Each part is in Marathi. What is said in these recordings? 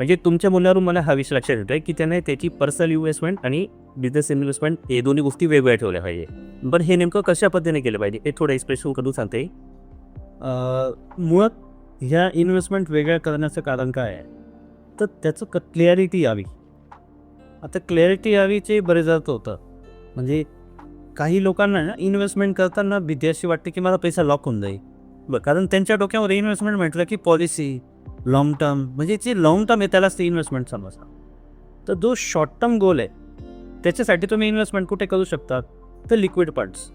म्हणजे तुमच्या बोलण्यावरून मला हा विषय लक्षात येतोय की त्याने त्याची पर्सनल इन्व्हेस्टमेंट आणि बिझनेस इन्व्हेस्टमेंट हे दोन्ही गोष्टी वेगवेगळ्या ठेवल्या पाहिजे. पण हे नेमकं कशा पद्धतीने केलं पाहिजे हे थोडं एक्सप्रेशन करून सांगते. मुळात ह्या इन्व्हेस्टमेंट वेगळ्या करण्याचं कारण काय आहे, तर त्याचं क्लॅरिटी यावी. आता क्लॅरिटी यावीचे बरेच अर्थ होतं. म्हणजे काही लोकांना ना इन्व्हेस्टमेंट करताना भीती अशी वाटते की मला पैसा लॉक होऊन जाईल. कारण त्यांच्या डोक्यामध्ये इन्व्हेस्टमेंट म्हटलं की पॉलिसी, लाँग टर्म, म्हणजे जे लाँग टर्म आहे त्यालाच ते इन्व्हेस्टमेंट समजतात. तर जो शॉर्ट टर्म गोल आहे त्याच्यासाठी तुम्ही इन्व्हेस्टमेंट कुठे करू शकतात, तर लिक्विड फंड्स.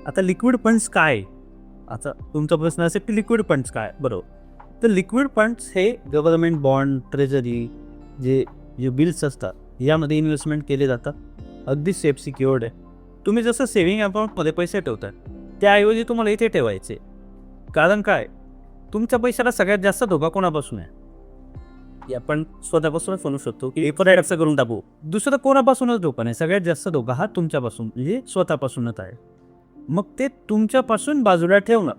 आता लिक्विड फंड्स काय, आता तुमचा प्रश्न असेल की लिक्विड फंड्स काय, बरोबर. तर लिक्विड फंड्स हे गव्हर्नमेंट बॉन्ड, ट्रेजरी, जे बिल्स असतात यामध्ये इन्व्हेस्टमेंट केले जातात. अगदी सेफ सिक्युअर्ड आहे. तुम्ही जसं सेव्हिंग अकाउंटमध्ये पैसे ठेवतात त्याऐवजी तुम्हाला इथे ठेवायचे. कारण काय, तुमच्या पैशाला सगळ्यात जास्त धोका कोणापासून आहे, हे आपण स्वतःपासूनच म्हणू शकतो की एफर्ट करून टाकू. दुसरं कोणापासूनच धोका नाही, सगळ्यात जास्त धोका हा तुमच्यापासून म्हणजे स्वतःपासूनच आहे. मग ते तुमच्यापासून बाजूला ठेवणं,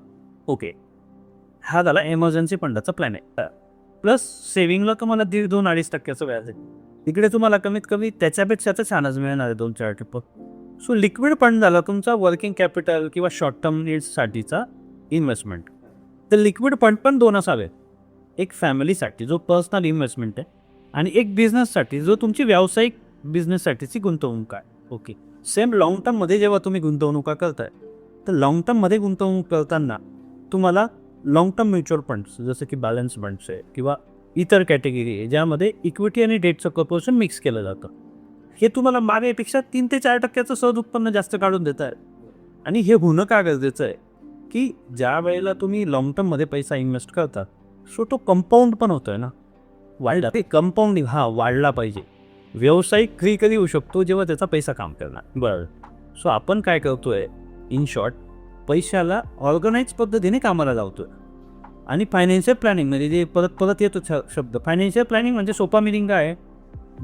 ओके, हा झाला एमर्जन्सी फंडाचा प्लॅन आहे. प्लस सेव्हिंगला तुम्हाला 1.5-2.5% व्याज आहे. इकडे तुम्हाला कमीत कमी त्याच्यापेक्षा तर छानच मिळणार आहे 2-4%. सो लिक्विड फंड झाला तुमचा वर्किंग कॅपिटल किंवा शॉर्ट टर्म नीड्ससाठीचा इन्व्हेस्टमेंट. तर लिक्विड फंड पण दोन असावे, एक फॅमिलीसाठी जो पर्सनल इन्व्हेस्टमेंट आहे आणि एक बिझनेससाठी जो तुमची व्यावसायिक बिझनेससाठीची गुंतवणूक आहे. ओके, सेम लाँग टर्ममध्ये जेव्हा तुम्ही गुंतवणुका करताय तर लाँग टर्ममध्ये गुंतवणूक करताना तुम्हाला लाँग टर्म म्युच्युअल फंड्स जसं की बॅलन्स फंड्स आहे किंवा इतर कॅटेगरी आहे ज्यामध्ये इक्विटी आणि डेटचं प्रपोर्शन मिक्स केलं जातं, हे तुम्हाला मागेपेक्षा 3 ते 4% सहज उत्पन्न जास्त काढून देत आहे. आणि हे होणं का गरजेचं आहे की ज्या वेळेला तुम्ही लाँग टर्ममध्ये पैसा इन्व्हेस्ट करता सो तो कंपाऊंड पण होतोय ना, वाढला ते कंपाऊंडिंग हा वाढला पाहिजे. व्यावसायिक कधी होऊ शकतो जेव्हा त्याचा पैसा काम करणार, बरोबर. सो आपण काय करतोय, इन शॉर्ट पैशाला ऑर्गनाईज पद्धतीने कामाला लावतोय. आणि फायनान्शियल प्लॅनिंग म्हणजे जे परत येतो शब्द फायनान्शियल प्लॅनिंग म्हणजे सोपा मिनिंग काय आहे,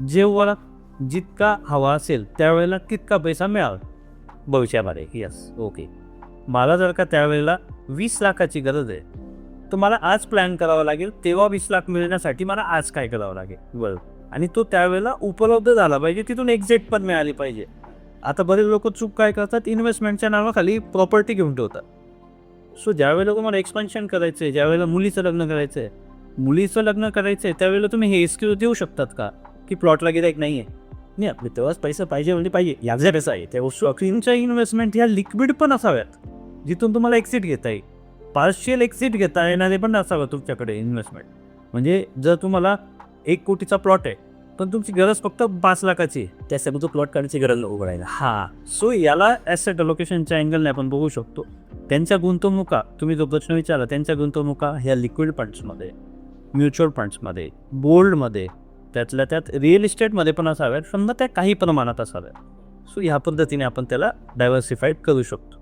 जेव्हा जितका हवा असेल त्यावेळेला तितका पैसा मिळावा भविष्यामध्ये. Yes, okay. मला जर का त्यावेळेला 20 लाखाची गरज आहे तर मला आज प्लॅन करावा लागेल, तेव्हा 20 लाख मिळण्यासाठी मला आज काय करावं लागेल, बरं. आणि तो त्यावेळेला उपलब्ध झाला पाहिजे, तिथून एक्झिट पण मिळाली पाहिजे. आता बरेच लोक चूक काय करतात, इन्व्हेस्टमेंटच्या नावाखाली प्रॉपर्टी घेऊन ठेवतात. सो ज्यावेळेला तुम्हाला एक्सपान्शन करायचं आहे, ज्यावेळेला मुलीचं लग्न करायचं आहे त्यावेळेला तुम्ही हे एक्सक्यूज देऊ शकतात का की प्लॉटला गिराईक नाही आहे, नाही आपले तेव्हाच पैसा पाहिजे म्हणजे पाहिजे, याचा पैसा आहे त्या वस्तू. तुमच्या इन्व्हेस्टमेंट ह्या लिक्विड पण असाव्यात जिथून तुम्हाला एक्झिट घेता येईल, पार्शियल एक्झिट घेता येणारे पण असावं तुमच्याकडे इन्व्हेस्टमेंट. म्हणजे जर तुम्हाला 1 कोटीचा प्लॉट आहे पण तुमची गरज फक्त 5 लाखाची, त्यासाठी तो प्लॉट काढण्याची गरज नको पडायला. सो याला ॲसेट अलोकेशनच्या अँगलने आपण बघू शकतो. त्यांच्या गुंतवणुका, तुम्ही जो प्रश्न विचारला, त्यांच्या गुंतवणुका ह्या लिक्विड फंड्समध्ये, म्युच्युअल फंड्समध्ये, गोल्डमध्ये, त्यातल्या त्यात रिअल इस्टेटमध्ये पण असाव्यात, समजा त्या काही प्रमाणात असाव्यात. सो ह्या पद्धतीने आपण त्याला डायव्हर्सिफाईड करू शकतो.